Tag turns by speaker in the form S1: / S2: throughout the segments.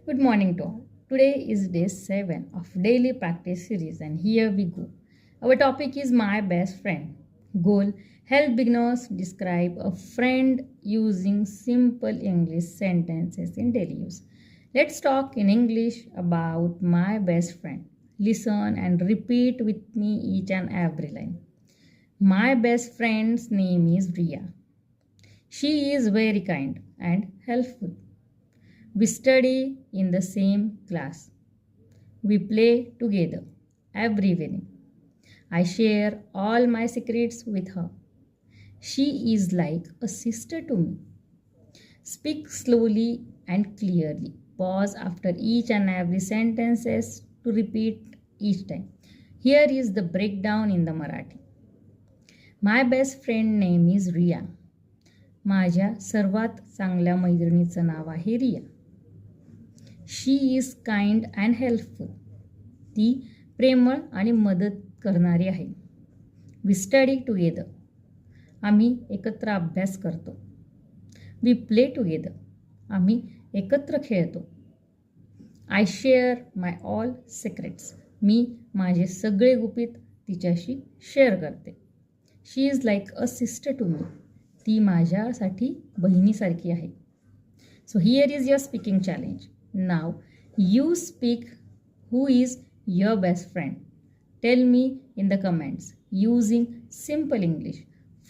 S1: Good morning to all. Today is day 7 of daily practice series and here we go. Our topic is my best friend. Goal: help beginners describe a friend using simple English sentences in daily use. Let's talk in English about my best friend. Listen and repeat with me each and every line. My best friend's name is Ria. She is very kind and helpful. We study in the same class. We play together every evening. I share all my secrets with her. She is like a sister to me. Speak slowly and clearly. Pause after each and every sentences to repeat each time. Here is the breakdown in the Marathi. My best friend name is Ria. माझ्या सर्वात चांगल्या मैत्रिणीचं नाव आहे Riya. She is kind and helpful. ती प्रेमळ आणि मदत करणारी आहे. We study together. आम्ही एकत्र अभ्यास करतो. We play together. आम्ही एकत्र खेळतो. I share my all secrets. मी माझे सगळे गुपित तिच्याशी शेअर करते. She is like a sister to me. ती माझ्यासाठी बहिणीसारखी आहे. So here is your speaking challenge. Now you speak who is your best friend. Tell me in the comments using simple English.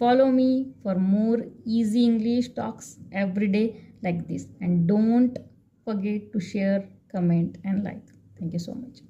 S1: Follow me for more easy English talks every day like this. And don't forget to share, comment and like. Thank you so much.